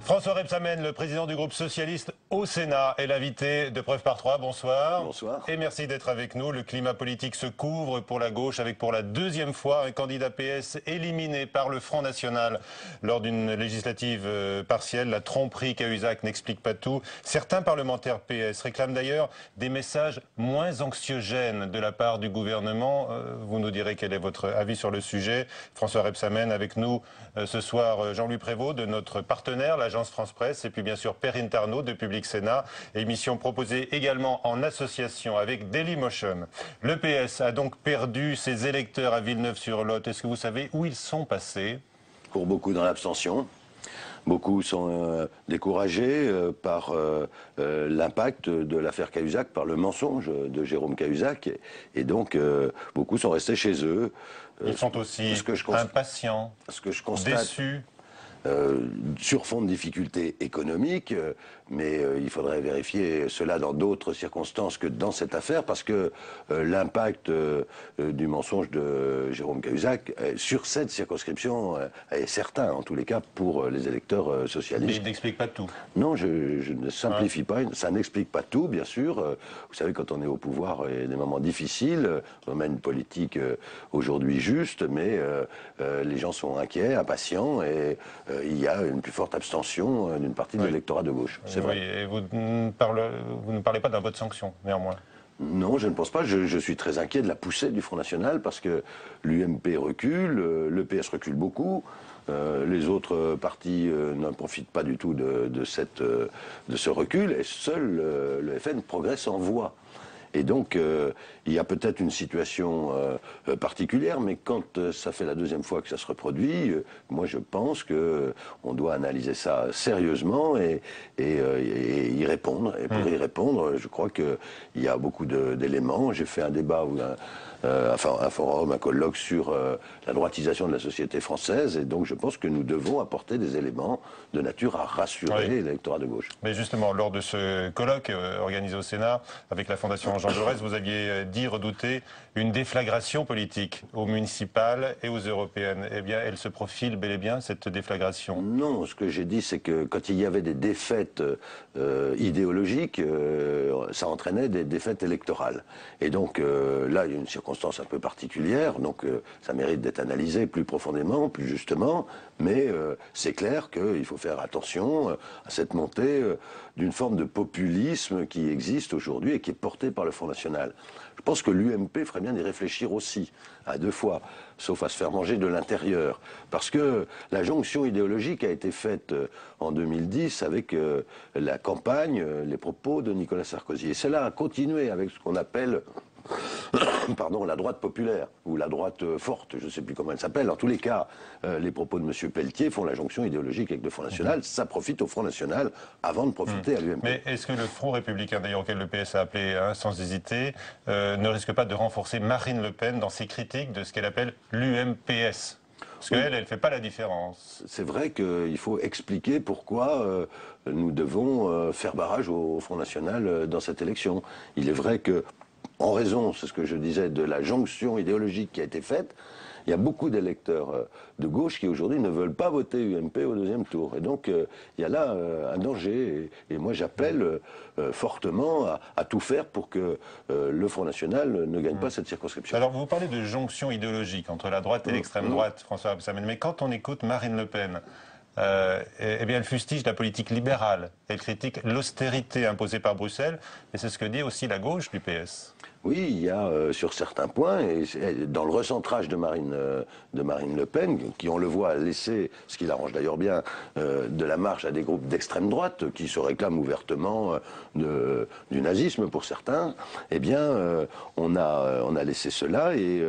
François Rebsamen, le président du groupe socialiste au Sénat, est l'invité de Preuve par Trois. Bonsoir. Bonsoir. Et merci d'être avec nous. Le climat politique se couvre pour la gauche avec pour la deuxième fois un candidat PS éliminé par le Front National lors d'une législative partielle. La tromperie Cahuzac n'explique pas tout. Certains parlementaires PS réclament d'ailleurs des messages moins anxiogènes de la part du gouvernement. Vous nous direz quel est votre avis sur le sujet. François Rebsamen avec nous ce soir, Jean-Louis Prévost de notre partenaire, l'agence France Presse, et puis bien sûr Perrine Tarnaud de Public Sénat, émission proposée également en association avec Dailymotion. Le PS a donc perdu ses électeurs à Villeneuve-sur-Lot. Est-ce que vous savez où ils sont passés? Pour beaucoup dans l'abstention. Beaucoup sont découragés par l'impact de l'affaire Cahuzac, par le mensonge de Jérôme Cahuzac. Et donc, beaucoup sont restés chez eux. Ils sont aussi impatients, déçus. Sur fond de difficultés économiques, mais il faudrait vérifier cela dans d'autres circonstances que dans cette affaire, parce que l'impact du mensonge de Jérôme Cahuzac sur cette circonscription est certain, en tous les cas, pour les électeurs socialistes. Mais il n'explique pas tout. Non, je ne simplifie pas, ça n'explique pas tout, bien sûr. Vous savez, quand on est au pouvoir, il y a des moments difficiles, on mène une politique aujourd'hui juste, mais les gens sont inquiets, impatients, et il y a une plus forte abstention d'une partie de l'électorat de gauche. C'est vrai. Et vous ne parlez pas d'un vote sanction, néanmoins. Non, je ne pense pas. Je suis très inquiet de la poussée du Front National parce que l'UMP recule, le PS recule beaucoup. Les autres partis n'en profitent pas du tout de ce recul, et seul le FN progresse en voix. Et donc, il y a peut-être une situation particulière, mais quand ça fait la deuxième fois que ça se reproduit, moi je pense qu'on doit analyser ça sérieusement et y répondre. Et pour y répondre, je crois qu'il y a beaucoup d'éléments. J'ai fait un débat, un forum, un colloque sur la droitisation de la société française, et donc je pense que nous devons apporter des éléments de nature à rassurer l'électorat de gauche. Mais justement, lors de ce colloque organisé au Sénat avec la Fondation Jean Jaurès, vous aviez dit redouter une déflagration politique aux municipales et aux européennes. Eh bien, elle se profile bel et bien, cette déflagration? Non, ce que j'ai dit, c'est que quand il y avait des défaites idéologiques, ça entraînait des défaites électorales. Et donc là, il y a une circonstance un peu particulière, donc ça mérite d'être analysé plus profondément, plus justement, mais c'est clair qu'il faut faire attention à cette montée d'une forme de populisme qui existe aujourd'hui et qui est portée par le Front National. Je pense que l'UMP ferait bien d'y réfléchir aussi, à deux fois, sauf à se faire manger de l'intérieur. Parce que la jonction idéologique a été faite en 2010 avec la campagne, les propos de Nicolas Sarkozy. Et cela a continué avec ce qu'on appelle pardon, la droite populaire, ou la droite forte, je ne sais plus comment elle s'appelle. En tous les cas, les propos de M. Peltier font la jonction idéologique avec le Front National. Ça profite au Front National avant de profiter à l'UMP. Mais est-ce que le Front républicain, d'ailleurs, auquel le PS a appelé sans hésiter, ne risque pas de renforcer Marine Le Pen dans ses critiques de ce qu'elle appelle l'UMPS? Parce qu'elle, elle ne fait pas la différence. C'est vrai qu'il faut expliquer pourquoi nous devons faire barrage au Front National dans cette élection. Il est vrai que, en raison, c'est ce que je disais, de la jonction idéologique qui a été faite, il y a beaucoup d'électeurs de gauche qui aujourd'hui ne veulent pas voter UMP au deuxième tour. Et donc il y a là un danger. Et moi j'appelle fortement à tout faire pour que le Front National ne gagne pas cette circonscription. Alors vous parlez de jonction idéologique entre la droite et l'extrême droite, François Rebsamen. Mais quand on écoute Marine Le Pen, eh bien, elle fustige la politique libérale. Elle critique l'austérité imposée par Bruxelles. Et c'est ce que dit aussi la gauche du PS. Oui, il y a sur certains points, et dans le recentrage de Marine Le Pen, qui on le voit a laissé, ce qui l'arrange d'ailleurs bien, de la marge à des groupes d'extrême droite qui se réclament ouvertement du nazisme pour certains, eh bien on a laissé cela, et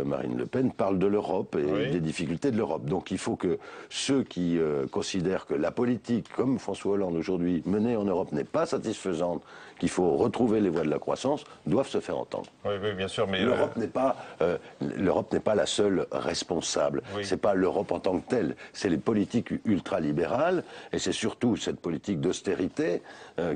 Marine Le Pen parle de l'Europe et des difficultés de l'Europe. Donc il faut que ceux qui considèrent que la politique, comme François Hollande aujourd'hui, menée en Europe n'est pas satisfaisante, qu'il faut retrouver les voies de la croissance, doivent se faire entendre. Oui, bien sûr, mais l'Europe n'est pas la seule responsable. C'est pas l'Europe en tant que telle. C'est les politiques ultralibérales, et c'est surtout cette politique d'austérité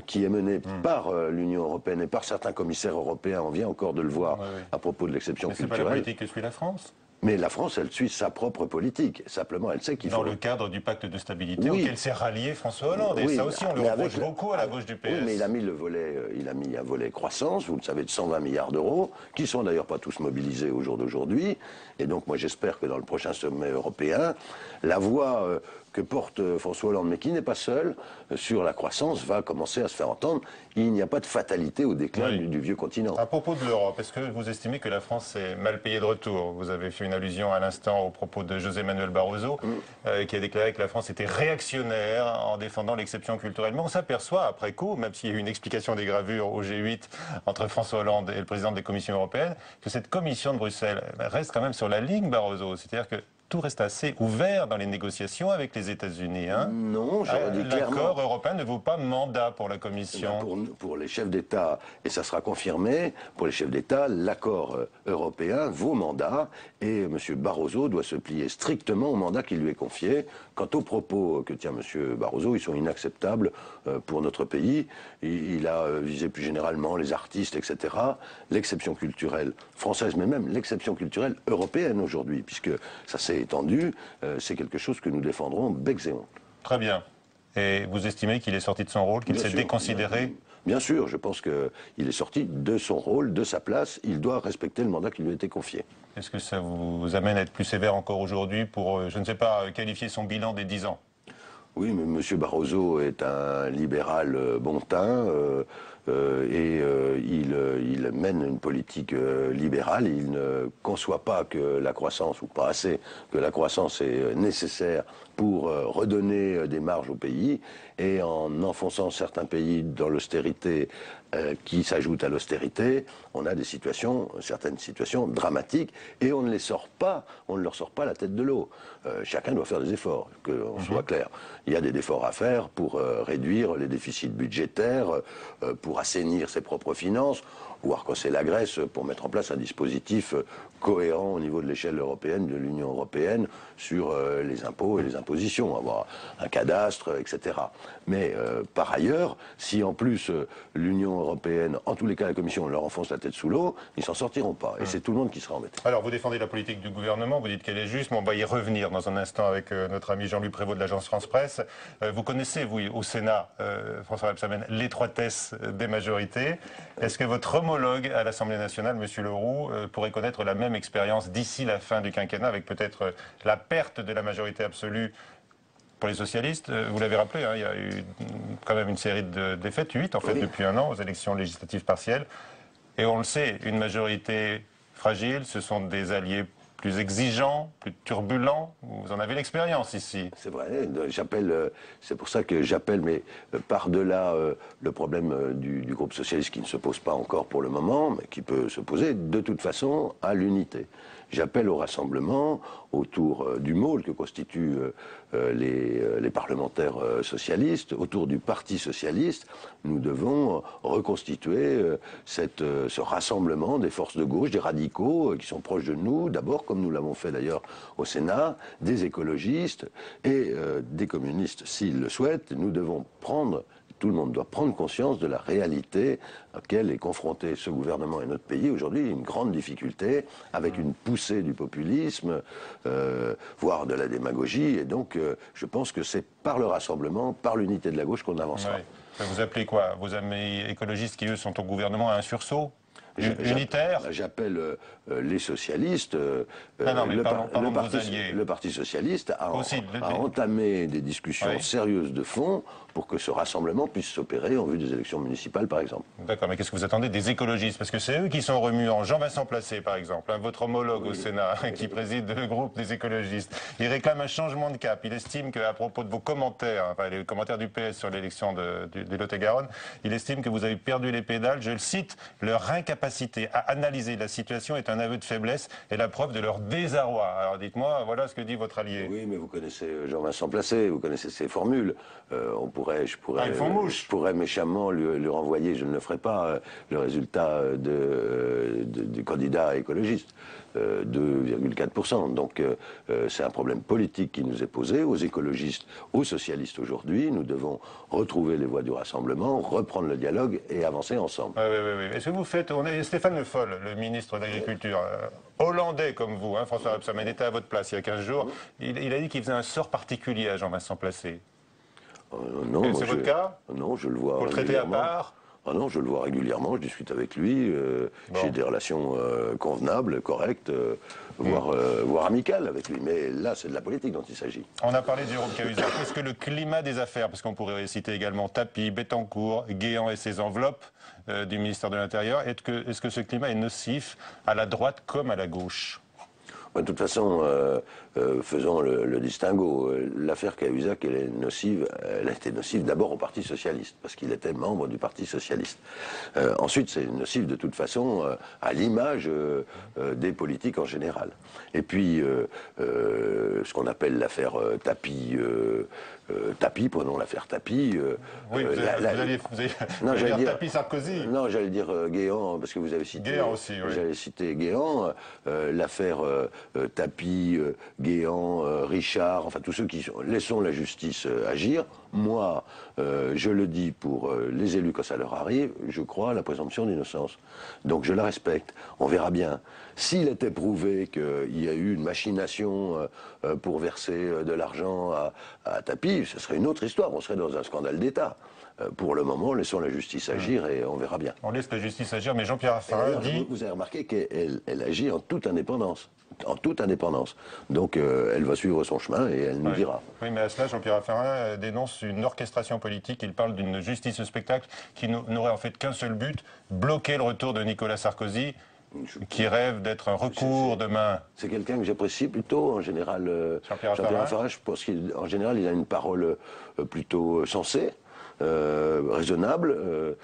qui est menée par l'Union européenne et par certains commissaires européens. On vient encore de le voir à propos de l'exception culturelle. C'est pas la politique que suit la France? Mais la France, elle suit sa propre politique. Simplement, elle sait qu'il faut... Dans le cadre du pacte de stabilité Oui. auquel s'est rallié François Hollande. Et Oui, ça aussi, on le mais reproche beaucoup à la gauche du PS. Oui, mais il a mis le volet, il a mis un volet croissance, vous le savez, de 120 milliards d'euros, qui sont d'ailleurs pas tous mobilisés au jour d'aujourd'hui. Et donc, moi, j'espère que dans le prochain sommet européen, la voix que porte François Hollande, mais qui n'est pas seul, sur la croissance, va commencer à se faire entendre. Il n'y a pas de fatalité au déclin du vieux continent. À propos de l'Europe, est-ce que vous estimez que la France est mal payée de retour? Vous avez fait une allusion à l'instant au propos de José Manuel Barroso, qui a déclaré que la France était réactionnaire en défendant l'exception culturelle. Mais on s'aperçoit, après coup, même s'il y a eu une explication des gravures au G8 entre François Hollande et le président des commissions européennes, que cette commission de Bruxelles reste quand même sur la ligne Barroso. C'est-à-dire que tout reste assez ouvert dans les négociations avec les États-Unis. Hein. Non, j'aurais dit clairement. L'accord européen ne vaut pas mandat pour la Commission. Pour les chefs d'État, et ça sera confirmé, pour les chefs d'État, l'accord européen vaut mandat et M. Barroso doit se plier strictement au mandat qui lui est confié. Quant aux propos que tient M. Barroso, ils sont inacceptables pour notre pays. Il a visé plus généralement les artistes, etc. L'exception culturelle française, mais même l'exception culturelle européenne aujourd'hui, puisque ça s'est étendu, c'est quelque chose que nous défendrons bec et ongles. Très bien. Et vous estimez qu'il est sorti de son rôle, qu'il s'est déconsidéré? Bien sûr, je pense qu'il est sorti de son rôle, de sa place. Il doit respecter le mandat qui lui a été confié. Est-ce que ça vous amène à être plus sévère encore aujourd'hui pour, je ne sais pas, qualifier son bilan des 10 ans? Oui, mais M. Barroso est un libéral bon teint il mène une politique libérale. Il ne conçoit pas que la croissance, ou pas assez, que la croissance est nécessaire pour redonner des marges au pays. Et en enfonçant certains pays dans l'austérité qui s'ajoute à l'austérité, on a certaines situations dramatiques, et on ne leur sort pas la tête de l'eau. Chacun doit faire des efforts, qu'on soit clair. Il y a des efforts à faire pour réduire les déficits budgétaires, pour assainir ses propres finances, voire quand c'est la Grèce, pour mettre en place un dispositif cohérent au niveau de l'échelle européenne, de l'Union européenne, sur les impôts et les impositions, avoir un cadastre, etc. Mais par ailleurs, si en plus l'Union européenne, en tous les cas la Commission, leur enfonce la tête sous l'eau, ils s'en sortiront pas. Et c'est tout le monde qui sera embêté. Alors vous défendez la politique du gouvernement, vous dites qu'elle est juste, mais on va y revenir dans un instant avec notre ami Jean-Louis Prévost de l'agence France-Presse. Vous connaissez, vous, au Sénat, François Rebsamen, l'étroitesse des majorités. Est-ce que votre homologue à l'Assemblée nationale, M. Leroux, pourrait connaître la même expérience d'ici la fin du quinquennat, avec peut-être la perte de la majorité absolue pour les socialistes? Vous l'avez rappelé, hein, il y a eu quand même une série de défaites, 8 en fait, depuis un an, aux élections législatives partielles. Et on le sait, une majorité fragile, ce sont des alliés plus exigeants, plus turbulents. Vous en avez l'expérience ici. C'est vrai, c'est pour ça que j'appelle, mais par-delà le problème du groupe socialiste qui ne se pose pas encore pour le moment, mais qui peut se poser de toute façon à l'unité. J'appelle au rassemblement autour du môle que constituent les parlementaires socialistes, autour du Parti socialiste. Nous devons reconstituer ce rassemblement des forces de gauche, des radicaux qui sont proches de nous, d'abord, comme nous l'avons fait d'ailleurs au Sénat, des écologistes et des communistes s'ils le souhaitent. Nous devons tout le monde doit prendre conscience de la réalité à laquelle est confronté ce gouvernement et notre pays aujourd'hui, une grande difficulté, avec une poussée du populisme, voire de la démagogie. Et donc, je pense que c'est par le rassemblement, par l'unité de la gauche qu'on avancera. Ouais. Vous appelez quoi? Vos amis écologistes qui, eux, sont au gouvernement à un sursaut unitaire? J'appelle les socialistes, le Parti socialiste a entamé des discussions sérieuses de fond pour que ce rassemblement puisse s'opérer en vue des élections municipales, par exemple. D'accord, mais qu'est-ce que vous attendez des écologistes? Parce que c'est eux qui sont remuants. Jean-Vincent Placé, par exemple, votre homologue au Sénat, qui préside le groupe des écologistes, il réclame un changement de cap. Il estime qu'à propos de vos commentaires, enfin les commentaires du PS sur l'élection du Lot-et-Garonne, il estime que vous avez perdu les pédales. Je le cite, leur incapacité à analyser la situation est un aveu de faiblesse et la preuve de leur désarroi. Alors dites-moi, voilà ce que dit votre allié. Oui, mais vous connaissez Jean-Vincent Placé, vous connaissez ses formules. Je pourrais méchamment lui renvoyer, je ne le ferai pas, le résultat du candidat écologiste, 2,4%. Donc c'est un problème politique qui nous est posé, aux écologistes, aux socialistes aujourd'hui. Nous devons retrouver les voies du rassemblement, reprendre le dialogue et avancer ensemble. Oui. Est-ce que vous faites... Stéphane Le Foll, le ministre de l'Agriculture, hollandais comme vous, hein, François Rebsamen, il était à votre place il y a 15 jours. Il a dit qu'il faisait un sort particulier à Jean-Vincent Placé. Non, c'est votre cas? Non, je le vois. Pour le traiter à part? Ah non, je le vois régulièrement, je discute avec lui, j'ai des relations convenables, correctes, voire amicales avec lui. Mais là, c'est de la politique dont il s'agit. On a parlé de Jérôme Cahuzac. Est-ce que le climat des affaires, parce qu'on pourrait citer également Tapie, Bettencourt, Guéant et ses enveloppes du ministère de l'Intérieur, est-ce que ce climat est nocif à la droite comme à la gauche? De toute façon, faisons le distinguo. L'affaire Cahuzac, elle est nocive. Elle a été nocive d'abord au Parti Socialiste, parce qu'il était membre du Parti Socialiste. Ensuite, c'est nocive de toute façon à l'image des politiques en général. Et puis, ce qu'on appelle l'affaire Tapie, prenons l'affaire Tapie. Oui, vous allez dire Tapie Sarkozy. Non, j'allais dire Guéant, parce que vous avez cité. Guéant aussi, oui. J'allais citer Guéant. L'affaire Tapie, Guéant, Richard, enfin tous ceux qui sont. Laissons la justice agir. Moi, je le dis pour les élus quand ça leur arrive, je crois à la présomption d'innocence. Donc je la respecte. On verra bien. S'il était prouvé qu'il y a eu une machination pour verser de l'argent à Tapie, ce serait une autre histoire. On serait dans un scandale d'État. Pour le moment, laissons la justice agir et on verra bien. On laisse la justice agir, mais Jean-Pierre Raffarin dit... Vous avez remarqué qu'elle agit en toute indépendance. En toute indépendance. Donc elle va suivre son chemin et elle nous dira. Oui, mais à cela, Jean-Pierre Raffarin dénonce une orchestration politique. Il parle d'une justice spectacle qui n'aurait en fait qu'un seul but, bloquer le retour de Nicolas Sarkozy, qui rêve d'être un recours demain. C'est quelqu'un que j'apprécie plutôt, en général. Jean-Pierre Raffarin, je pense qu'en général, il a une parole plutôt sensée. Raisonnable,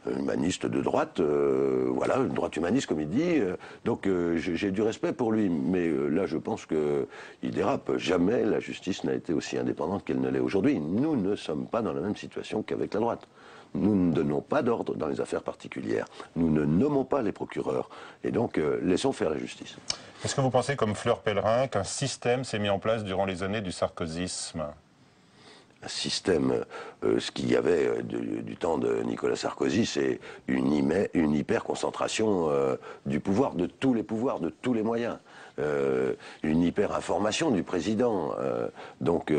humaniste de droite, voilà, une droite humaniste comme il dit, donc j'ai du respect pour lui, mais là je pense qu'il dérape. Jamais la justice n'a été aussi indépendante qu'elle ne l'est aujourd'hui. Nous ne sommes pas dans la même situation qu'avec la droite. Nous ne donnons pas d'ordre dans les affaires particulières. Nous ne nommons pas les procureurs. Et donc, laissons faire la justice. Est-ce que vous pensez, comme Fleur Pellerin, qu'un système s'est mis en place durant les années du sarkozysme ? Un système, ce qu'il y avait du temps de Nicolas Sarkozy, c'est une hyper-concentration du pouvoir, de tous les moyens. Une hyper-information du président. Donc,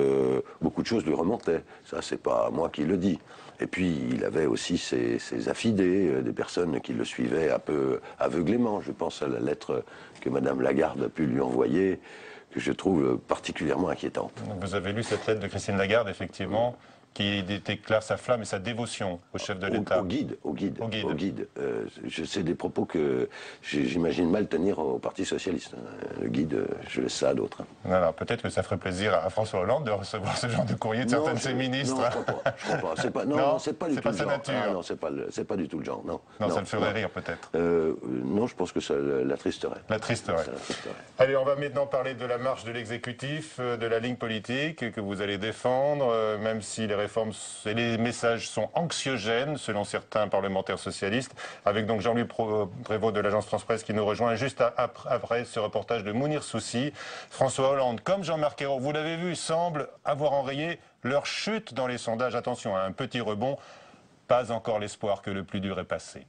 beaucoup de choses lui remontaient. Ça, c'est pas moi qui le dis. Et puis, il avait aussi ses affidés, des personnes qui le suivaient un peu aveuglément. Je pense à la lettre que Mme Lagarde a pu lui envoyer, que je trouve particulièrement inquiétante. Vous avez lu cette lettre de Christine Lagarde, effectivement, qui déclare sa flamme et sa dévotion au chef de l'État. Au guide. C'est des propos que j'imagine mal tenir au Parti Socialiste. Le guide, je laisse ça à d'autres. Alors peut-être que ça ferait plaisir à François Hollande de recevoir ce genre de courrier de certains de ses ministres. Non, je crois pas. C'est pas du tout le genre. Ah, non, c'est pas du tout le genre. Non, ça le ferait rire peut-être. Non, je pense que ça l'attristerait. L'attristerait. Allez, on va maintenant parler de la marche de l'exécutif, de la ligne politique que vous allez défendre, même si les réformes et les messages sont anxiogènes, selon certains parlementaires socialistes, avec donc Jean-Louis Prévost de l'agence France-Presse qui nous rejoint juste après ce reportage de Mounir Soussi. François Hollande, comme Jean-Marc Ayrault, vous l'avez vu, semblent avoir enrayé leur chute dans les sondages. Attention, un petit rebond, pas encore l'espoir que le plus dur est passé.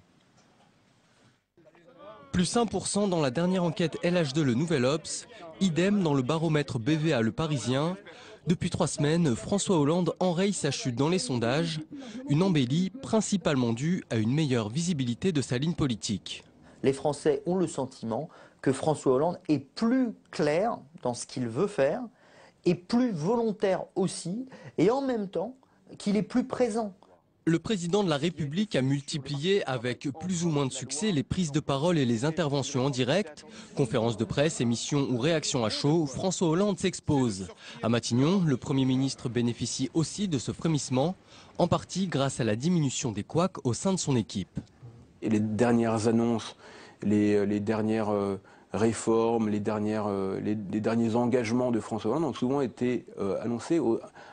Plus 1% dans la dernière enquête LH2 Le Nouvel Obs, idem dans le baromètre BVA Le Parisien. Depuis 3 semaines, François Hollande enraye sa chute dans les sondages, une embellie principalement due à une meilleure visibilité de sa ligne politique. Les Français ont le sentiment que François Hollande est plus clair dans ce qu'il veut faire, et plus volontaire aussi, et en même temps qu'il est plus présent. Le président de la République a multiplié avec plus ou moins de succès les prises de parole et les interventions en direct. Conférences de presse, émissions ou réactions à chaud, François Hollande s'expose. À Matignon, le Premier ministre bénéficie aussi de ce frémissement, en partie grâce à la diminution des couacs au sein de son équipe. Et les dernières annonces, les dernières réformes, les derniers engagements de François Hollande ont souvent été annoncés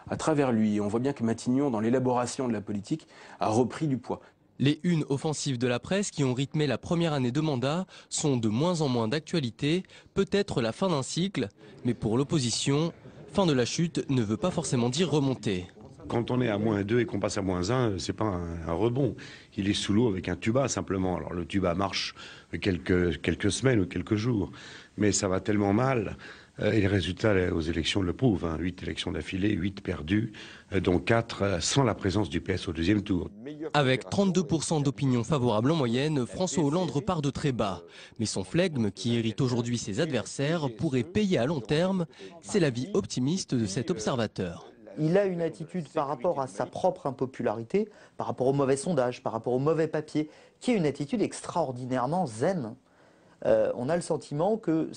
à travers lui. Et on voit bien que Matignon, dans l'élaboration de la politique, a repris du poids. Les unes offensives de la presse qui ont rythmé la première année de mandat sont de moins en moins d'actualité, peut-être la fin d'un cycle, mais pour l'opposition, fin de la chute ne veut pas forcément dire remontée. Quand on est à -2 et qu'on passe à -1, c'est pas un rebond. Il est sous l'eau avec un tuba simplement. Alors le tuba marche quelques semaines ou quelques jours, mais ça va tellement mal. Et les résultats aux élections le prouvent. 8 élections d'affilée, 8 perdues, dont 4 sans la présence du PS au deuxième tour. Avec 32% d'opinion favorable en moyenne, François Hollande repart de très bas. Mais son flegme, qui irrite aujourd'hui ses adversaires, pourrait payer à long terme. C'est l'avis optimiste de cet observateur. Il a une attitude par rapport à sa propre impopularité, par rapport aux mauvais sondages, par rapport aux mauvais papiers, qui est une attitude extraordinairement zen. On a le sentiment que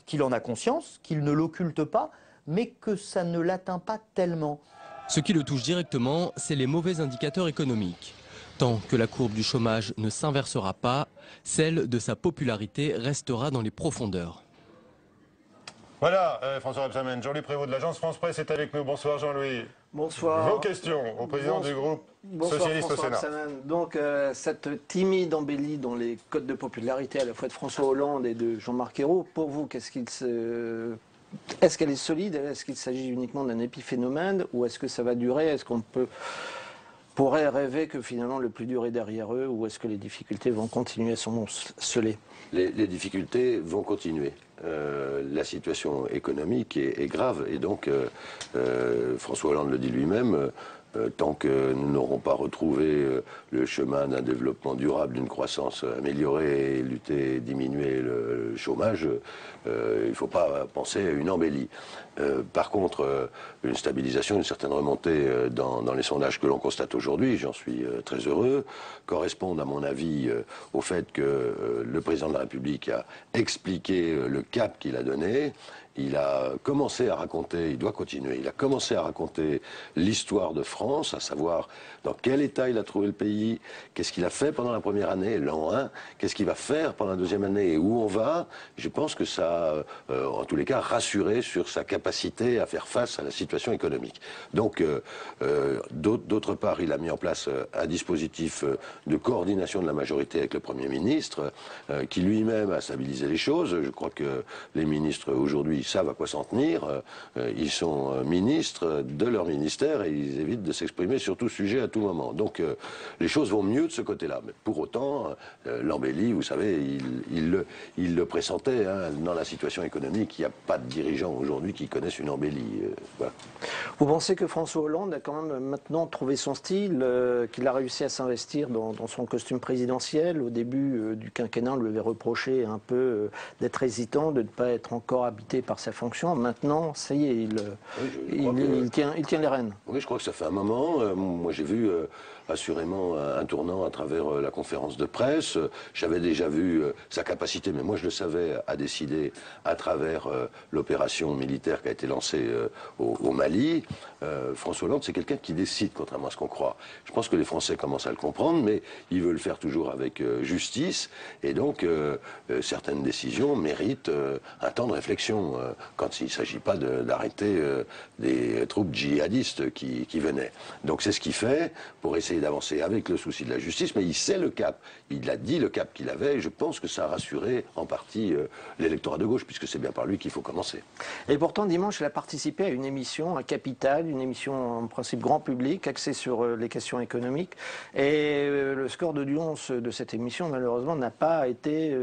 qu'il en a conscience, qu'il ne l'occulte pas, mais que ça ne l'atteint pas tellement. Ce qui le touche directement, c'est les mauvais indicateurs économiques. Tant que la courbe du chômage ne s'inversera pas, celle de sa popularité restera dans les profondeurs. Voilà, François Rebsamen, Jean-Louis Prévost de l'agence France Presse est avec nous. Bonsoir Jean-Louis. Bonsoir. Vos questions au président du groupe socialiste au Sénat. Donc cette timide embellie dans les codes de popularité à la fois de François Hollande et de Jean-Marc Ayrault, pour vous, est-ce qu'elle est solide? Est-ce qu'il s'agit uniquement d'un épiphénomène ou est-ce que ça va durer? Est-ce qu'on pourrait rêver que finalement le plus dur est derrière eux ou est-ce que les difficultés vont continuer à s'amonceler? Les difficultés vont continuer. La situation économique est grave et donc François Hollande le dit lui-même, tant que nous n'aurons pas retrouvé le chemin d'un développement durable, d'une croissance améliorée, lutter, diminuer le chômage, il ne faut pas penser à une embellie. Par contre, une stabilisation, une certaine remontée dans les sondages que l'on constate aujourd'hui, j'en suis très heureux, correspondent à mon avis au fait que le président de la République a expliqué le cap qu'il a donné. Il a commencé à raconter, il doit continuer, il a commencé à raconter l'histoire de France, à savoir dans quel état il a trouvé le pays, qu'est-ce qu'il a fait pendant la première année, l'an 1, qu'est-ce qu'il va faire pendant la deuxième année et où on va. Je pense que ça a, en tous les cas, rassuré sur sa capacité à faire face à la situation économique. Donc, d'autre part, il a mis en place un dispositif de coordination de la majorité avec le Premier ministre, qui lui-même a stabilisé les choses. Je crois que les ministres aujourd'hui savent à quoi s'en tenir. Ils sont ministres de leur ministère et ils évitent de s'exprimer sur tout sujet à tout moment. Donc les choses vont mieux de ce côté-là. Mais pour autant, l'embellie, vous savez, il le pressentait. Dans la situation économique, il n'y a pas de dirigeants aujourd'hui qui connaissent une embellie. Voilà. Vous pensez que François Hollande a quand même maintenant trouvé son style, qu'il a réussi à s'investir dans son costume présidentiel? Au début du quinquennat, on lui avait reproché un peu d'être hésitant, de ne pas être encore habité par sa fonction. Maintenant, ça y est, il tient les rênes. Oui, je crois que ça fait un moment. Moi, j'ai vu assurément un tournant à travers la conférence de presse. J'avais déjà vu sa capacité, mais moi je le savais, à décider à travers l'opération militaire qui a été lancée au Mali. François Hollande, c'est quelqu'un qui décide, contrairement à ce qu'on croit. Je pense que les Français commencent à le comprendre, mais ils veulent le faire toujours avec justice. Et donc, certaines décisions méritent un temps de réflexion quand il ne s'agit pas d'arrêter des troupes djihadistes qui venaient. Donc c'est ce qu'il fait pour essayer d'avancer avec le souci de la justice, mais il sait le cap. Il a dit le cap qu'il avait et je pense que ça a rassuré en partie l'électorat de gauche, puisque c'est bien par lui qu'il faut commencer. Et pourtant, dimanche, il a participé à une émission, un Capital, une émission en principe grand public, axée sur les questions économiques. Et le score d'audience de cette émission, malheureusement, n'a pas été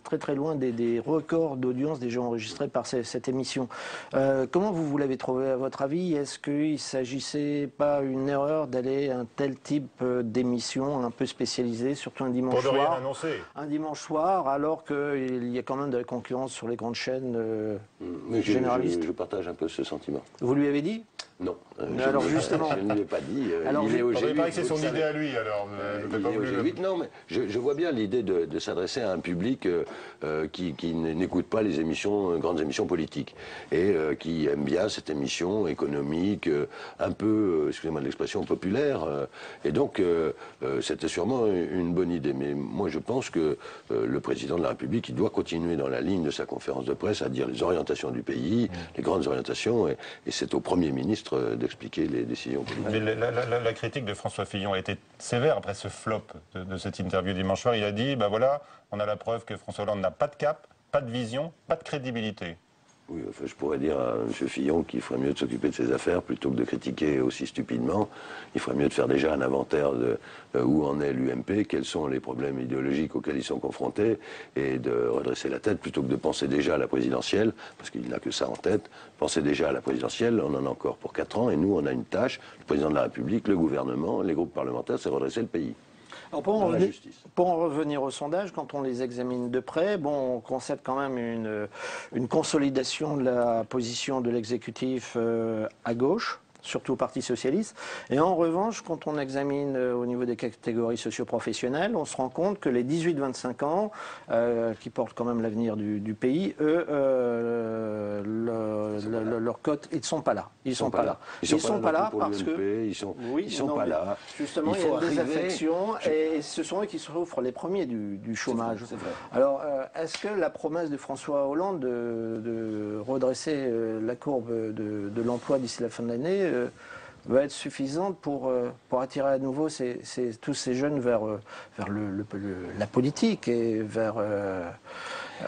très très loin des records d'audience déjà enregistrés par cette émission. Comment vous l'avez trouvé à votre avis? Est-ce qu'il ne s'agissait pas une erreur d'aller à un tel type d'émission un peu spécialisée, surtout un dimanche soir? Pour ne rien soir, annoncer. un dimanche soir, alors qu'il y a quand même de la concurrence sur les grandes chaînes généralistes. Je partage un peu ce sentiment. Vous lui avez dit? Non. Alors justement. Je ne l'ai pas dit. Alors, il est au On G8. paraît que c'est son idée à lui, alors. Il est au G8. Non, mais je vois bien l'idée de s'adresser à un public qui n'écoute pas les grandes émissions politiques et qui aime bien cette émission économique, un peu, excusez-moi de l'expression, populaire. Et donc, c'était sûrement une bonne idée. Mais moi, je pense que le président de la République, il doit continuer dans la ligne de sa conférence de presse à dire les orientations du pays, les grandes orientations, et c'est au Premier ministre d'expliquer les décisions politiques. Mais la critique de François Fillon a été sévère après ce flop de cette interview dimanche soir. Il a dit, ben voilà, on a la preuve que François Hollande n'a pas de cap, pas de vision, pas de crédibilité. Oui, enfin, je pourrais dire à M. Fillon qu'il ferait mieux de s'occuper de ses affaires plutôt que de critiquer aussi stupidement. Il ferait mieux de faire déjà un inventaire de où en est l'UMP, quels sont les problèmes idéologiques auxquels ils sont confrontés, et de redresser la tête plutôt que de penser déjà à la présidentielle, parce qu'il n'a que ça en tête. Penser déjà à la présidentielle, on en a encore pour 4 ans, et nous, on a une tâche, le président de la République, le gouvernement, les groupes parlementaires, c'est redresser le pays. Alors pour en revenir au sondage, quand on les examine de près, bon, on constate quand même une consolidation de la position de l'exécutif à gauche, surtout au Parti socialiste. Et en revanche, quand on examine au niveau des catégories socio-professionnelles, on se rend compte que les 18-25 ans, qui portent quand même l'avenir du pays, eux, leur cote, ils ne sont pas là. Ils sont pas là. Ils sont pas là parce que... Ils sont pas là. Justement, il y a une désaffection et ce sont eux qui souffrent les premiers du chômage. C'est vrai. Alors, est-ce que la promesse de François Hollande de redresser la courbe de l'emploi d'ici la fin de l'année va être suffisante pour attirer à nouveau tous ces jeunes vers la politique et vers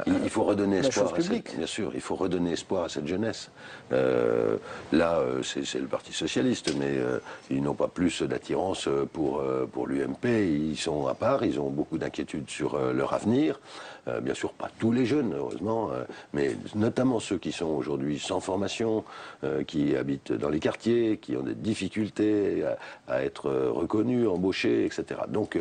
il faut redonner la espoir chose publique. bien sûr, il faut redonner espoir à cette jeunesse. Là, c'est le Parti socialiste, mais ils n'ont pas plus d'attirance pour l'UMP. Ils sont à part, ils ont beaucoup d'inquiétudes sur leur avenir. Bien sûr, pas tous les jeunes, heureusement, mais notamment ceux qui sont aujourd'hui sans formation, qui habitent dans les quartiers, qui ont des difficultés à être reconnus, embauchés, etc. Donc,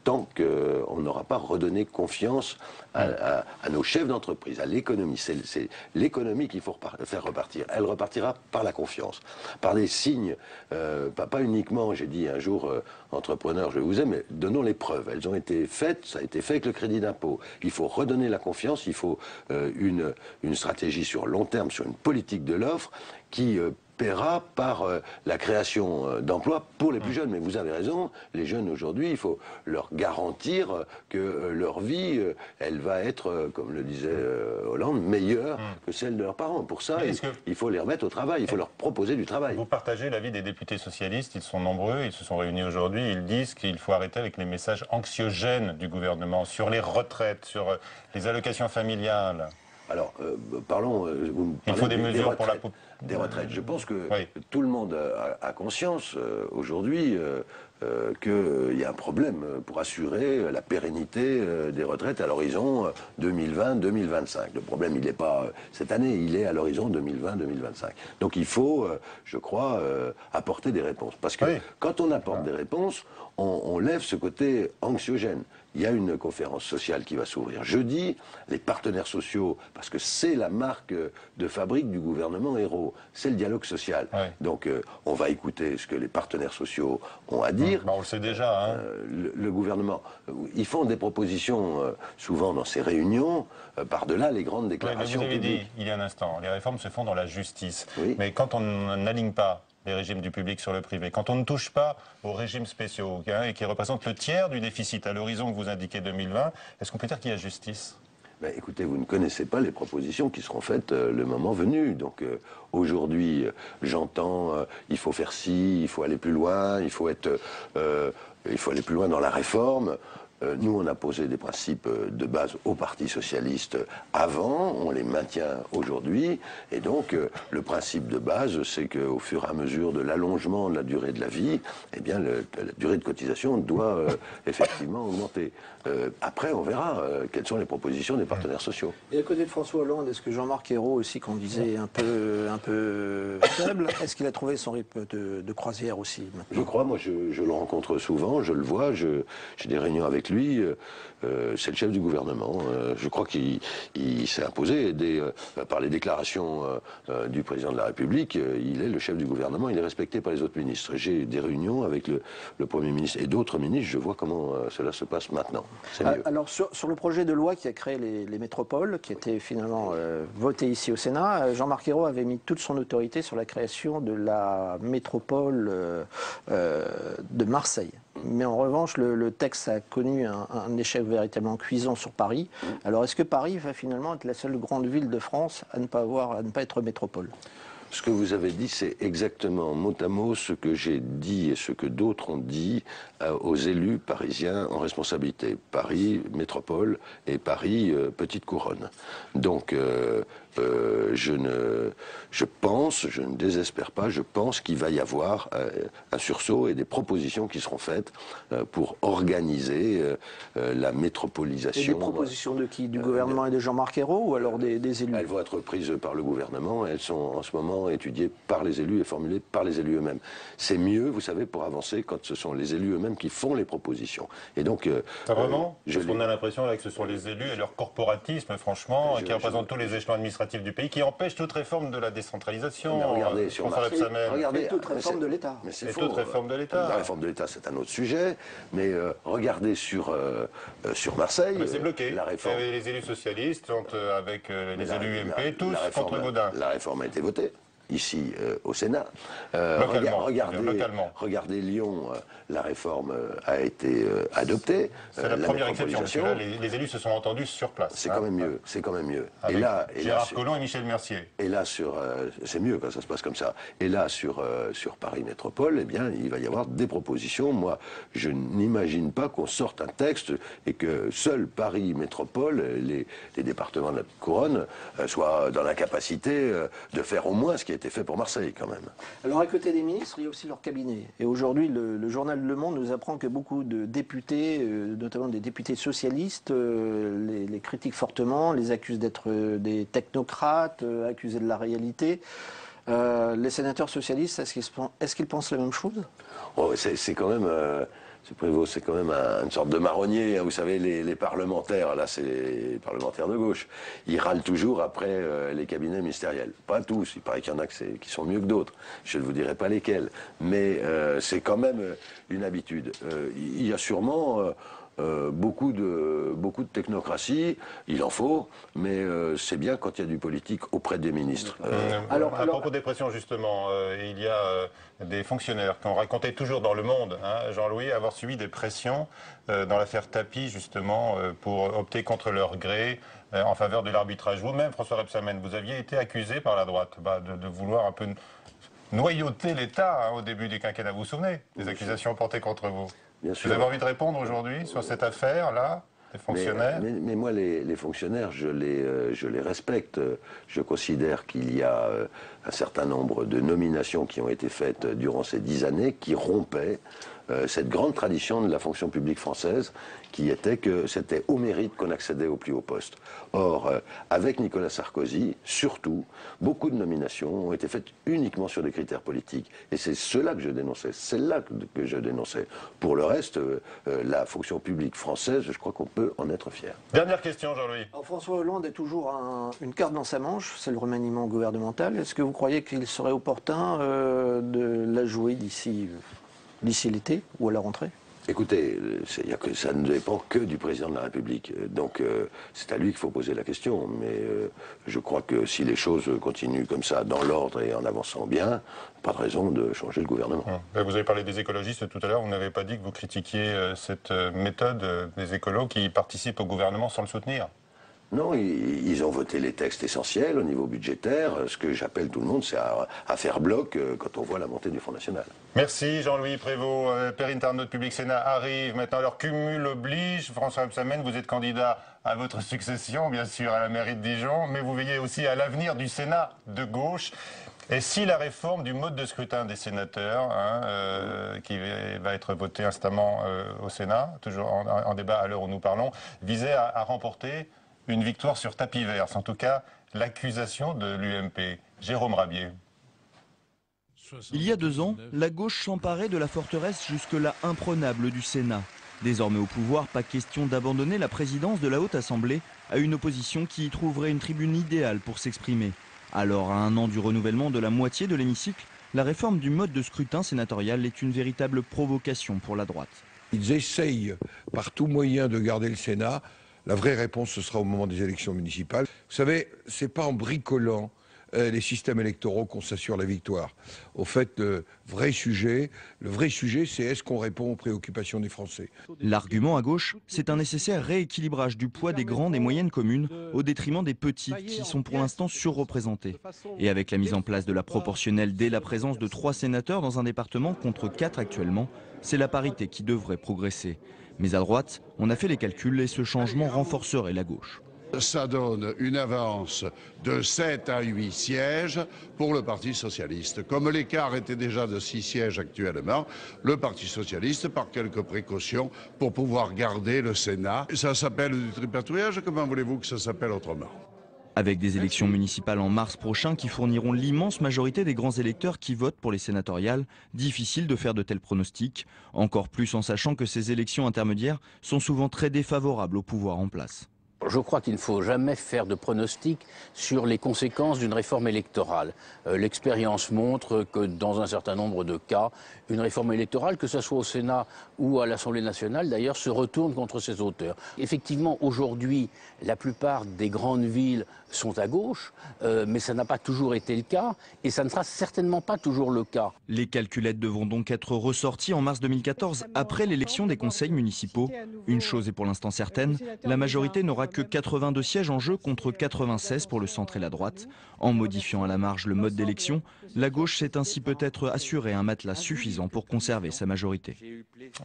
tant qu'on n'aura pas redonné confiance à nos chefs d'entreprise, à l'économie, c'est l'économie qu'il faut faire repartir. Elle repartira par la confiance, par des signes, pas uniquement, j'ai dit un jour, entrepreneur, je vous aime, mais donnons les preuves. Elles ont été faites, ça a été fait avec le crédit d'impôt. Il faut redonner la confiance, il faut une stratégie sur long terme, sur une politique de l'offre qui paiera par la création d'emplois pour les plus jeunes. Mais vous avez raison, les jeunes aujourd'hui, il faut leur garantir que leur vie, elle va être, comme le disait Hollande, meilleure que celle de leurs parents. Pour ça, il faut les remettre au travail, il faut leur proposer du travail. Vous partagez l'avis des députés socialistes, ils sont nombreux, ils se sont réunis aujourd'hui, ils disent qu'il faut arrêter avec les messages anxiogènes du gouvernement sur les retraites, sur les allocations familiales. Alors, parlons... il faut des mesures pour la population. Des retraites. Je pense que tout le monde a conscience aujourd'hui qu'il y a un problème pour assurer la pérennité des retraites à l'horizon 2020-2025. Le problème, il n'est pas cette année, il est à l'horizon 2020-2025. Donc il faut, je crois, apporter des réponses. Parce que quand on apporte des réponses, on lève ce côté anxiogène. Il y a une conférence sociale qui va s'ouvrir jeudi. Les partenaires sociaux, parce que c'est la marque de fabrique du gouvernement héros, c'est le dialogue social. Donc on va écouter ce que les partenaires sociaux ont à dire. On le sait déjà. Hein. Le gouvernement, ils font des propositions souvent dans ces réunions, par-delà les grandes déclarations vous avez publiques. dit il y a un instant, les réformes se font dans la justice. Oui. Mais quand on n'aligne pas les régimes du public sur le privé, quand on ne touche pas aux régimes spéciaux, et qui représentent le tiers du déficit à l'horizon que vous indiquez 2020, est-ce qu'on peut dire qu'il y a justice ? Ben, écoutez, vous ne connaissez pas les propositions qui seront faites le moment venu. Donc aujourd'hui, j'entends, il faut faire ci, il faut aller plus loin, il faut aller plus loin dans la réforme. Nous, on a posé des principes de base au Parti socialiste avant, on les maintient aujourd'hui, et donc le principe de base, c'est qu'au fur et à mesure de l'allongement de la durée de la vie, eh bien, la durée de cotisation doit effectivement augmenter. Après, on verra quelles sont les propositions des partenaires sociaux. Et à côté de François Hollande, est-ce que Jean-Marc Ayrault aussi, qu'on disait un peu faible, est-ce qu'il a trouvé son rythme de croisière aussi maintenant ? Je crois, moi je le rencontre souvent, je le vois, j'ai des réunions avec lui, c'est le chef du gouvernement. Je crois qu'il s'est imposé par les déclarations du président de la République. Il est le chef du gouvernement, il est respecté par les autres ministres. J'ai des réunions avec le Premier ministre et d'autres ministres, je vois comment cela se passe maintenant. C'est mieux. Alors sur le projet de loi qui a créé les métropoles, qui était finalement voté ici au Sénat, Jean-Marc Ayrault avait mis toute son autorité sur la création de la métropole de Marseille. Mais en revanche, le texte a connu un échec véritablement cuisant sur Paris. Alors, est-ce que Paris va finalement être la seule grande ville de France à ne pas être métropole ? Ce que vous avez dit, c'est exactement mot à mot ce que j'ai dit et ce que d'autres ont dit aux élus parisiens en responsabilité. Paris Métropole et Paris Petite Couronne. Donc je ne désespère pas, je pense qu'il va y avoir un sursaut et des propositions qui seront faites pour organiser la métropolisation. Et des propositions de qui? Du gouvernement et de Jean-Marc Ayrault ou alors des élus? Elles vont être prises par le gouvernement, elles sont en ce moment étudiées par les élus et formulées par les élus eux-mêmes. C'est mieux, vous savez, pour avancer quand ce sont les élus eux-mêmes qui font les propositions. Et donc, vraiment parce qu'on a l'impression là que ce sont les élus et leur corporatisme, franchement, qui représentent tous les échelons administratifs du pays, qui empêchent toute réforme de la décentralisation. Mais regardez, sur Marseille, regardez toute réforme de l'État. Mais c'est toute réforme de l'État. La réforme de l'État, c'est un autre sujet. Mais regardez sur Marseille. Mais c'est bloqué. La réforme. Les élus socialistes sont avec les élus UMP, tous contre Gaudin. La réforme a été votée. Ici au Sénat. Regardez Lyon, la réforme a été adoptée. C'est la première exception, parce que là, les élus se sont entendus sur place. C'est quand même mieux, c'est quand même mieux. Avec Gérard Collomb et Michel Mercier. Et là, c'est mieux quand ça se passe comme ça. Et là, sur Paris Métropole, eh bien, il va y avoir des propositions. Moi, je n'imagine pas qu'on sorte un texte et que seul Paris Métropole, les départements de la Couronne, soient dans l'incapacité de faire au moins ce qui a été fait pour Marseille, quand même. Alors, à côté des ministres, il y a aussi leur cabinet. Et aujourd'hui, le journal Le Monde nous apprend que beaucoup de députés, notamment des députés socialistes, les critiquent fortement, les accusent d'être des technocrates, accusés de la réalité. Les sénateurs socialistes, est-ce qu'ils pensent la même chose? C'est quand même... Ce Prévost, c'est quand même une sorte de marronnier. Vous savez, les parlementaires, là, c'est les parlementaires de gauche. Ils râlent toujours après les cabinets ministériels. Pas tous, il paraît qu'il y en a qui sont mieux que d'autres. Je ne vous dirai pas lesquels. Mais c'est quand même une habitude. Il y a sûrement... beaucoup de technocratie, il en faut, mais c'est bien quand il y a du politique auprès des ministres. À propos des pressions, justement, il y a des fonctionnaires qui ont raconté toujours dans Le Monde, hein, Jean-Louis, avoir subi des pressions dans l'affaire Tapie, justement, pour opter contre leur gré en faveur de l'arbitrage. Vous-même, François Rebsamen, vous aviez été accusé par la droite de vouloir un peu noyauter l'État au début du quinquennat. Vous vous souvenez des accusations portées contre vous? Bien sûr. Vous avez envie de répondre aujourd'hui sur cette affaire-là, des fonctionnaires? Mais moi, les fonctionnaires, je les respecte. Je considère qu'il y a un certain nombre de nominations qui ont été faites durant ces 10 années qui rompaient cette grande tradition de la fonction publique française qui était que c'était au mérite qu'on accédait au plus haut poste. Or, avec Nicolas Sarkozy, surtout, beaucoup de nominations ont été faites uniquement sur des critères politiques. Et c'est cela que je dénonçais, c'est là que je dénonçais. Pour le reste, la fonction publique française, je crois qu'on peut en être fier. Dernière question, Jean-Louis. François Hollande a toujours une carte dans sa manche, c'est le remaniement gouvernemental. Est-ce que vous croyez qu'il serait opportun de la jouer d'ici l'été ou à la rentrée? Écoutez, ça ne dépend que du président de la République. Donc c'est à lui qu'il faut poser la question. Mais je crois que si les choses continuent comme ça, dans l'ordre et en avançant bien, pas de raison de changer le gouvernement. Vous avez parlé des écologistes tout à l'heure. Vous n'avez pas dit que vous critiquiez cette méthode des écolos qui participent au gouvernement sans le soutenir? Non, ils ont voté les textes essentiels au niveau budgétaire. Ce que j'appelle tout le monde, c'est à faire bloc quand on voit la montée du Front National. Merci Jean-Louis Prévost. Perrine Tarnot de Public Sénat arrive. Maintenant, leur cumul oblige. François Rebsamen, vous êtes candidat à votre succession, bien sûr, à la mairie de Dijon, mais vous veillez aussi à l'avenir du Sénat de gauche. Et si la réforme du mode de scrutin des sénateurs, qui va être votée instamment au Sénat, toujours en débat à l'heure où nous parlons, visait à remporter une victoire sur tapis vert, c'est en tout cas l'accusation de l'UMP. Jérôme Rabier. Il y a 2 ans, la gauche s'emparait de la forteresse jusque-là imprenable du Sénat. Désormais au pouvoir, pas question d'abandonner la présidence de la Haute Assemblée à une opposition qui y trouverait une tribune idéale pour s'exprimer. Alors, à 1 an du renouvellement de la moitié de l'hémicycle, la réforme du mode de scrutin sénatorial est une véritable provocation pour la droite. Ils essayent par tout moyen de garder le Sénat. La vraie réponse, ce sera au moment des élections municipales. Vous savez, c'est pas en bricolant les systèmes électoraux qu'on s'assure la victoire. Au fait, le vrai sujet, c'est est-ce qu'on répond aux préoccupations des Français. L'argument à gauche, c'est un nécessaire rééquilibrage du poids des grandes et moyennes communes au détriment des petites qui sont pour l'instant surreprésentées. Et avec la mise en place de la proportionnelle dès la présence de 3 sénateurs dans un département contre 4 actuellement, c'est la parité qui devrait progresser. Mais à droite, on a fait les calculs et ce changement renforcerait la gauche. Ça donne une avance de 7 à 8 sièges pour le Parti socialiste. Comme l'écart était déjà de 6 sièges actuellement, le Parti socialiste, par quelques précautions, pour pouvoir garder le Sénat. Ça s'appelle du tripatouillage, comment voulez-vous que ça s'appelle autrement ? Avec des élections municipales en mars prochain qui fourniront l'immense majorité des grands électeurs qui votent pour les sénatoriales, difficile de faire de tels pronostics, encore plus en sachant que ces élections intermédiaires sont souvent très défavorables au pouvoir en place. Je crois qu'il ne faut jamais faire de pronostics sur les conséquences d'une réforme électorale. L'expérience montre que dans un certain nombre de cas, une réforme électorale, que ce soit au Sénat ou à l'Assemblée nationale d'ailleurs, se retourne contre ses auteurs. Effectivement, aujourd'hui, la plupart des grandes villes sont à gauche, mais ça n'a pas toujours été le cas et ça ne sera certainement pas toujours le cas. Les calculettes devront donc être ressorties en mars 2014 après l'élection des conseils municipaux. Une chose est pour l'instant certaine, la majorité n'aura que 82 sièges en jeu contre 96 pour le centre et la droite. En modifiant à la marge le mode d'élection, la gauche s'est ainsi peut-être assuré un matelas suffisant pour conserver sa majorité.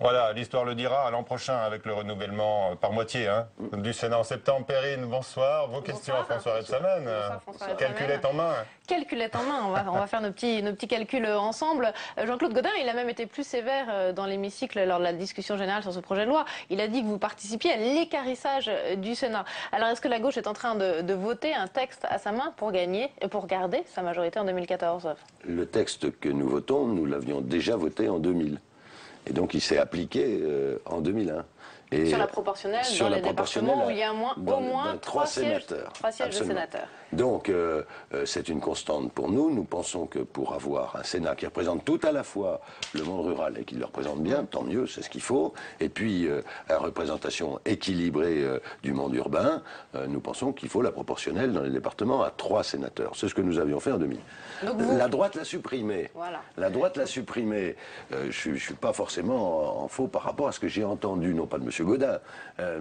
Voilà, l'histoire le dira à l'an prochain avec le renouvellement par moitié du Sénat en septembre. Perrine, bonsoir. Vos questions à François Rebsamen. Calculette en main. Calculette en main, on va faire nos petits calculs ensemble. Jean-Claude Gaudin, il a même été plus sévère dans l'hémicycle lors de la discussion générale sur ce projet de loi. Il a dit que vous participiez à l'équarrissage du Sénat. Alors est-ce que la gauche est en train de voter un texte à sa main pour gagner et pour garder sa majorité en 2014 ? Le texte que nous votons, nous l'avions déjà voté en 2000. Et donc il s'est appliqué en 2001. Et sur la proportionnelle, dans les départements où il y a au moins 3 sièges de sénateurs. Donc c'est une constante pour nous. Nous pensons que pour avoir un Sénat qui représente tout à la fois le monde rural et qui le représente bien, tant mieux, c'est ce qu'il faut, et puis une représentation équilibrée du monde urbain, nous pensons qu'il faut la proportionnelle dans les départements à 3 sénateurs. C'est ce que nous avions fait en 2000. Donc la droite l'a supprimé. Voilà. La droite l'a supprimé. Je ne suis pas forcément en faux par rapport à ce que j'ai entendu, non pas de M. Gaudin,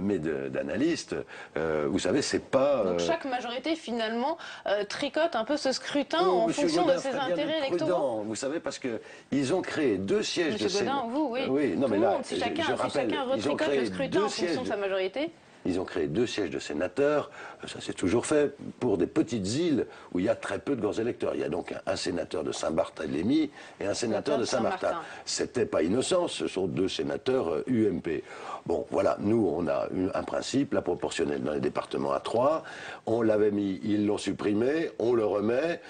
mais d'analystes. Vous savez, c'est pas... Donc chaque majorité, finalement, tricote un peu ce scrutin en fonction de ses intérêts électoraux. Vous savez, parce qu'ils ont créé 2 sièges de Sénat. Godin, vous, oui. Oui, non, mais là, si chacun retricote le scrutin en fonction de sa majorité. Ils ont créé 2 sièges de sénateurs, ça s'est toujours fait, pour des petites îles où il y a très peu de grands électeurs. Il y a donc un sénateur de Saint-Barthélemy et un sénateur de Saint-Martin. C'était pas innocent, ce sont 2 sénateurs UMP. Bon, voilà, nous on a un principe, la proportionnelle dans les départements à 3, on l'avait mis, ils l'ont supprimé, on le remet.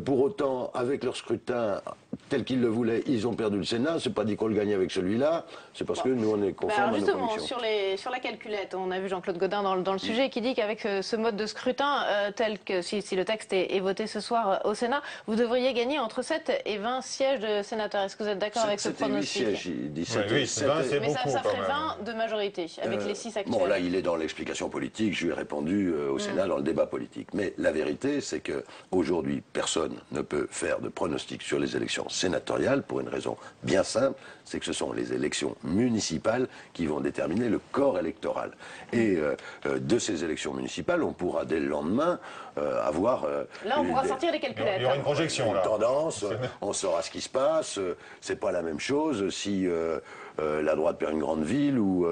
Pour autant, avec leur scrutin tel qu'ils le voulaient, ils ont perdu le Sénat. C'est pas dit qu'on le gagne avec celui-là. C'est parce que nous, on est conforme à nos convictions. Sur la calculette, on a vu Jean-Claude Gaudin dans le sujet qui dit qu'avec ce mode de scrutin, tel que si le texte est voté ce soir au Sénat, vous devriez gagner entre 7 et 20 sièges de sénateurs. Est-ce que vous êtes d'accord avec ce pronostic ? 8 sièges, il dit 7 oui, 20, c'est beaucoup. Mais ça ferait 20 de majorité, avec les 6 actuels. Bon, là, il est dans l'explication politique. Je lui ai répondu au Sénat dans le débat politique. Mais la vérité, c'est qu'aujourd'hui, personne ne peut faire de pronostic sur les élections sénatoriales pour une raison bien simple, c'est que ce sont les élections municipales qui vont déterminer le corps électoral. Et de ces élections municipales, on pourra dès le lendemain avoir... là, on pourra sortir les calculettes. Il y aura une projection, là. Une tendance, on saura ce qui se passe. C'est pas la même chose si la droite perd une grande ville ou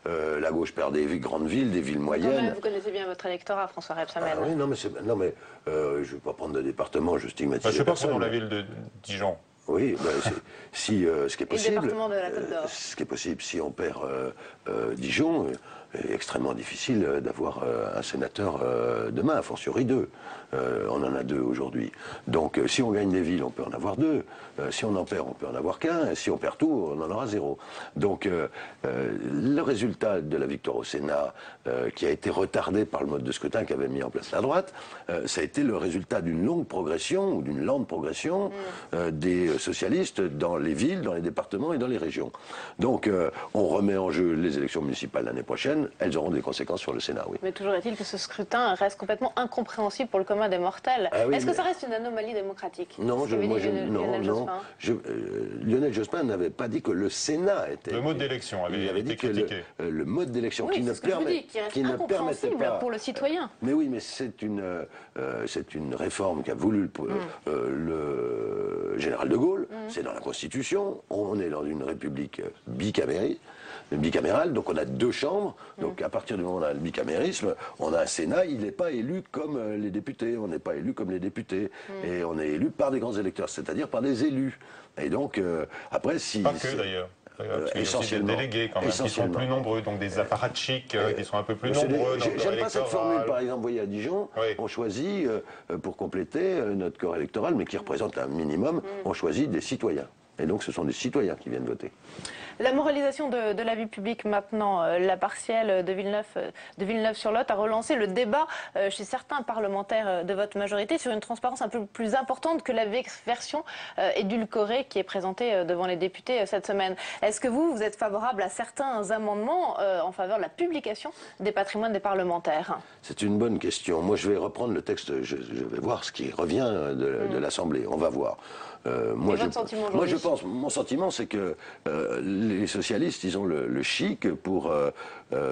la gauche perd des grandes villes, des villes moyennes. Vous connaissez bien votre électorat, François Rebsamen. Oui, non, mais je ne vais pas prendre de département, je stigmatise. Je sais pas, c'est dans la ville de Dijon. Oui, si ce qui est possible, le département de la Côte d'Or. Ce qui est possible, si on perd Dijon, est extrêmement difficile d'avoir un sénateur demain, a fortiori 2. On en a 2 aujourd'hui. Donc si on gagne des villes, on peut en avoir 2. Si on en perd, on peut en avoir qu'un. Et si on perd tout, on en aura 0. Donc le résultat de la victoire au Sénat, qui a été retardé par le mode de scrutin qu'avait mis en place la droite, ça a été le résultat d'une longue progression, ou d'une lente progression, des socialiste dans les villes, dans les départements et dans les régions. Donc on remet en jeu les élections municipales l'année prochaine, elles auront des conséquences sur le Sénat, oui. Mais toujours est-il que ce scrutin reste complètement incompréhensible pour le commun des mortels. Oui, Est-ce que ça reste une anomalie démocratique? Non, Lionel Jospin n'avait pas dit que le Sénat était... Le mode d'élection avait été critiqué. Le mode d'élection oui, qui ne permettait pas... pour le citoyen. Mais oui, mais c'est une réforme qu'a voulu le général de Gaulle. C'est dans la Constitution. On est dans une république bicamérale, donc on a 2 chambres. Donc à partir du moment où on a le bicamérisme, on a un Sénat. Il n'est pas élu comme les députés. On n'est pas élu comme les députés. Et on est élu par des grands électeurs, c'est-à-dire par des élus. Et donc, après, si... Pas que d'ailleurs. Essentiellement. Des délégués quand même, qui sont plus nombreux, donc des apparatchiks qui sont un peu plus nombreux. J'aime pas cette formule, par exemple, vous voyez à Dijon, on choisit, pour compléter notre corps électoral, mais qui représente un minimum, on choisit des citoyens. Et donc ce sont des citoyens qui viennent voter. La moralisation de la vie publique maintenant, la partielle de Villeneuve-sur-Lot a relancé le débat chez certains parlementaires de votre majorité sur une transparence un peu plus importante que la version édulcorée qui est présentée devant les députés cette semaine. Est-ce que vous êtes favorable à certains amendements en faveur de la publication des patrimoines des parlementaires? C'est une bonne question. Moi je vais reprendre le texte, je vais voir ce qui revient de l'Assemblée, on va voir. Moi, je pense, mon sentiment, c'est que les socialistes, ils ont le chic pour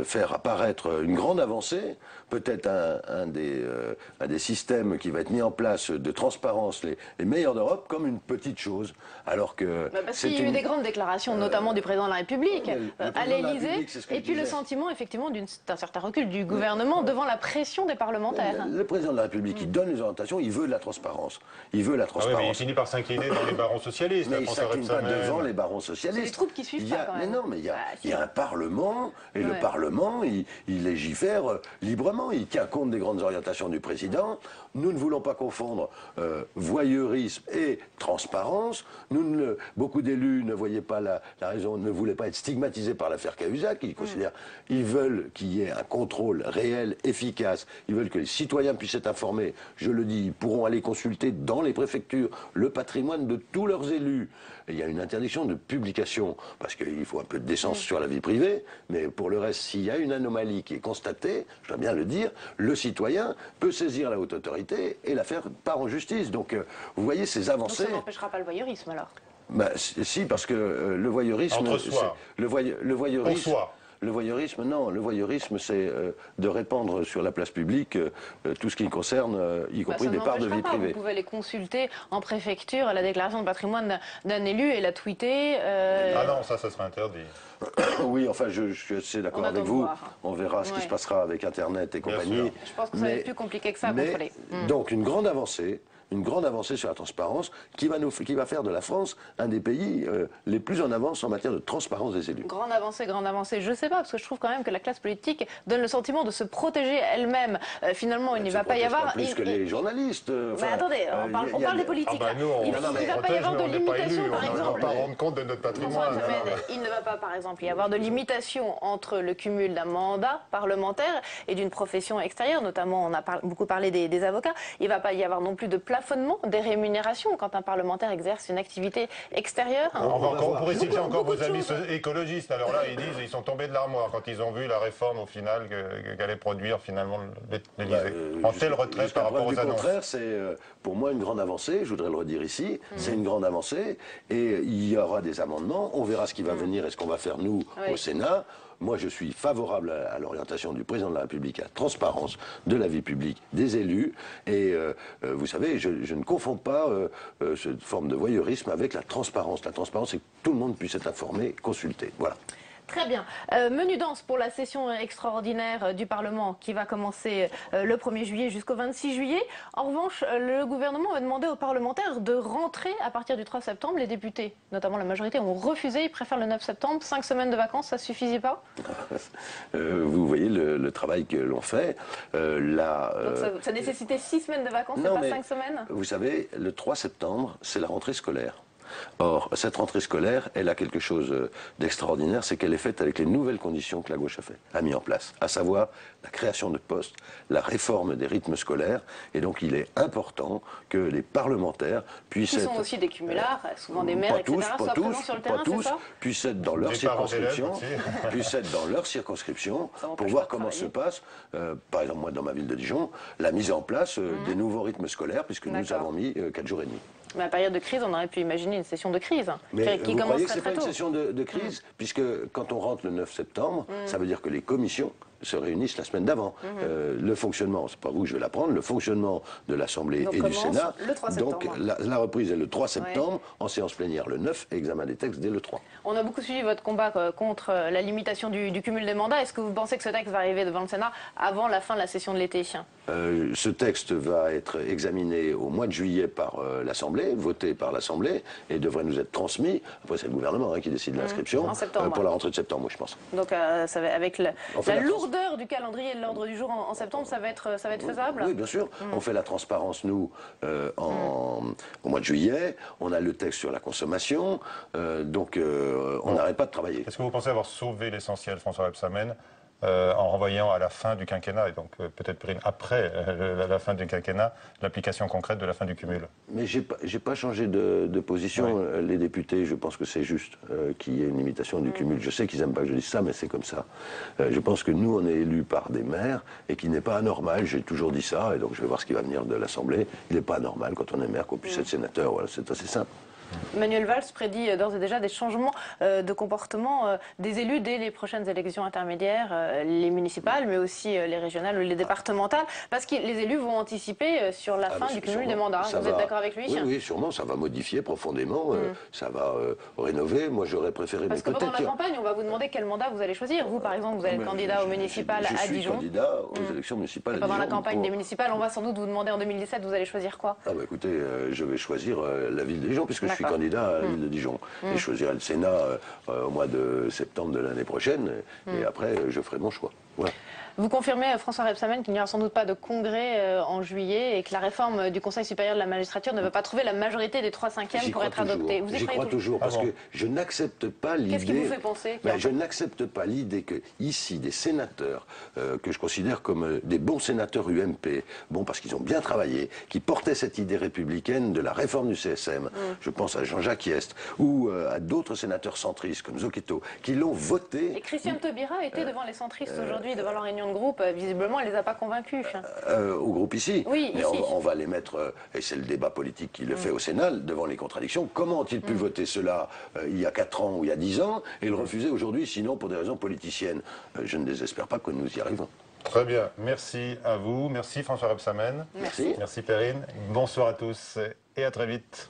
faire apparaître une grande avancée, peut-être un des systèmes qui va être mis en place de transparence, les meilleurs d'Europe, comme une petite chose, alors que... parce qu'il y a eu des grandes déclarations, notamment du président de la République, à l'Élysée, et puis le sentiment, effectivement, d'un certain recul du gouvernement devant la pression des parlementaires. Le président de la République, il donne les orientations, il veut de la transparence. Il veut la transparence. Ah oui, mais il finit par s'incliner dans les barons socialistes. Mais il ne s'incline pas devant les barons socialistes. C'est les troupes qui suivent pas, quand même. Mais non, mais il y a un Parlement, et le Parlement, il légifère librement. Il tient compte des grandes orientations du président. Nous ne voulons pas confondre voyeurisme et transparence. Beaucoup d'élus ne voyaient pas la raison, ne voulaient pas être stigmatisés par l'affaire Cahuzac. Ils veulent qu'il y ait un contrôle réel, efficace. Ils veulent que les citoyens puissent être informés. Je le dis, ils pourront aller consulter dans les préfectures le patrimoine de tous leurs élus. Et il y a une interdiction de publication, parce qu'il faut un peu de décence sur la vie privée, mais pour le reste, s'il y a une anomalie qui est constatée, je dois bien le dire, le citoyen peut saisir la haute autorité et la faire part en justice. Donc, vous voyez ces avancées... Donc ça n'empêchera pas le voyeurisme, alors? Si, parce que le voyeurisme... Entre soi. Le voyeurisme... Pour soi. Le voyeurisme, non. Le voyeurisme, c'est de répandre sur la place publique tout ce qui concerne, y compris des parts de vie privée. Vous pouvez les consulter en préfecture, la déclaration de patrimoine d'un élu et la tweeter. Ah non, ça serait interdit. Oui, enfin, je suis assez d'accord avec vous. On verra ce qui se passera avec Internet et compagnie. Je pense que ça va être plus compliqué que ça à contrôler. Donc, une grande avancée sur la transparence qui va faire de la France un des pays les plus en avance en matière de transparence des élus. Grande avancée, grande avancée. Je ne sais pas, parce que je trouve quand même que la classe politique donne le sentiment de se protéger elle-même. Finalement, il ne va pas y avoir... plus que les journalistes. Mais attendez, on parle des politiques. Il ne va pas y avoir de limitation, par exemple. On ne va pas rendre compte de notre patrimoine. Il ne va pas, par exemple, y avoir de limitation entre le cumul d'un mandat parlementaire et d'une profession extérieure. Notamment, on a beaucoup parlé des avocats. Il ne va pas y avoir non plus de plafonnement des rémunérations quand un parlementaire exerce une activité extérieure. On pourrait citer encore vos amis écologistes. Alors là, ils sont tombés de l'armoire quand ils ont vu la réforme au final qu'allait produire finalement l'Élysée. En tel retrait par rapport aux annonces. Au contraire, c'est pour moi une grande avancée, je voudrais le redire ici, c'est une grande avancée et il y aura des amendements, on verra ce qui va venir et ce qu'on va faire nous au Sénat. Moi, je suis favorable à l'orientation du président de la République, à la transparence de la vie publique des élus. Et vous savez, je ne confonds pas cette forme de voyeurisme avec la transparence. La transparence, c'est que tout le monde puisse être informé, consulté. Voilà. Très bien. Menu dense pour la session extraordinaire du Parlement qui va commencer le 1er juillet jusqu'au 26 juillet. En revanche, le gouvernement a demandé aux parlementaires de rentrer à partir du 3 septembre. Les députés, notamment la majorité, ont refusé. Ils préfèrent le 9 septembre. 5 semaines de vacances, ça ne suffisait pas? Vous voyez le travail que l'on fait. Donc ça nécessitait 6 semaines de vacances, et pas 5 semaines? Vous savez, le 3 septembre, c'est la rentrée scolaire. Or, cette rentrée scolaire, elle a quelque chose d'extraordinaire, c'est qu'elle est faite avec les nouvelles conditions que la gauche a mis en place, à savoir la création de postes, la réforme des rythmes scolaires, et donc il est important que les parlementaires puissent être... Qui sont aussi des cumulards, souvent des maires, etc., soient présents sur le terrain, c'est ça ? Puissent être dans leur circonscription, pour voir comment se passe, par exemple moi dans ma ville de Dijon, la mise en place des nouveaux rythmes scolaires, puisque nous avons mis 4 jours et demi. Mais à la période de crise, on aurait pu imaginer une session de crise mais qui vous commence croyez que très, c'est pas très tôt. Une session de crise, puisque quand on rentre le 9 septembre, ça veut dire que les commissions se réunissent la semaine d'avant. Le fonctionnement, c'est pas vous que je vais l'apprendre, le fonctionnement de l'Assemblée et du Sénat, le 3 septembre. Donc la reprise est le 3 septembre, en séance plénière le 9, et examen des textes dès le 3. On a beaucoup suivi votre combat contre la limitation du cumul des mandats. Est-ce que vous pensez que ce texte va arriver devant le Sénat avant la fin de la session de l'été ? Ce texte va être examiné au mois de juillet par l'Assemblée, voté par l'Assemblée, et devrait nous être transmis. Après, c'est le gouvernement qui décide de l'inscription pour la rentrée de septembre, je pense. Donc, ça va, avec la lourdeur du calendrier et de l'ordre du jour en septembre, ça va être faisable ? Oui, bien sûr. On fait la transparence, nous, au mois de juillet. On a le texte sur la consommation. Donc, on n'arrête pas de travailler. Est-ce que vous pensez avoir sauvé l'essentiel, François Rebsamen, en renvoyant à la fin du quinquennat, et donc peut-être après la fin du quinquennat, l'application concrète de la fin du cumul? Mais j'ai pas changé de position. Oui. Les députés, je pense que c'est juste qu'il y ait une limitation du cumul. Je sais qu'ils n'aiment pas que je dise ça, mais c'est comme ça. Je pense que nous, on est élus par des maires, et qu'il n'est pas anormal, j'ai toujours dit ça, et donc je vais voir ce qui va venir de l'Assemblée, il n'est pas anormal quand on est maire qu'on puisse être sénateur, voilà, c'est assez simple. Manuel Valls prédit d'ores et déjà des changements de comportement des élus dès les prochaines élections intermédiaires, les municipales, mais aussi les régionales ou les départementales, parce que les élus vont anticiper sur la fin du cumul des mandats. Vous êtes d'accord avec lui? Oui, sûrement, ça va modifier profondément, ça va rénover. Moi, j'aurais préféré... Parce que pendant la campagne, on va vous demander quel mandat vous allez choisir. Vous, par exemple, vous allez être candidat aux municipales à Dijon. Je suis candidat aux élections municipales à Dijon. Pendant la campagne des municipales, on va sans doute vous demander en 2017, vous allez choisir quoi? Ah bah écoutez, je vais choisir la ville de Dijon, puisque je suis candidat à la ville de Dijon. Et je choisirai le Sénat au mois de septembre de l'année prochaine, et après, je ferai mon choix. Voilà. Vous confirmez, François Rebsamen, qu'il n'y aura sans doute pas de congrès en juillet et que la réforme du Conseil supérieur de la magistrature ne va pas pas trouver la majorité des 3/5 pour être adoptée. Vous y crois toujours, parce que je n'accepte pas l'idée... Qu'est-ce qui vous fait penser Je n'accepte pas l'idée que, ici, des sénateurs, que je considère comme des bons sénateurs UMP, bon, parce qu'ils ont bien travaillé, qui portaient cette idée républicaine de la réforme du CSM, je pense à Jean-Jacques Hyest, ou à d'autres sénateurs centristes, comme Zocchetto, qui l'ont voté... Et Christiane Taubira était devant les centristes aujourd'hui, devant leur réunion de groupe, visiblement, elle ne les a pas convaincus. Au groupe ici. Oui, mais ici. On va les mettre, et c'est le débat politique qui le fait au Sénat, devant les contradictions. Comment ont-ils pu voter cela il y a 4 ans ou il y a 10 ans et le refuser aujourd'hui, sinon pour des raisons politiciennes? Je ne désespère pas que nous y arrivons. Très bien, merci à vous, merci François Rebsamen. Merci. Merci Perrine, bonsoir à tous et à très vite.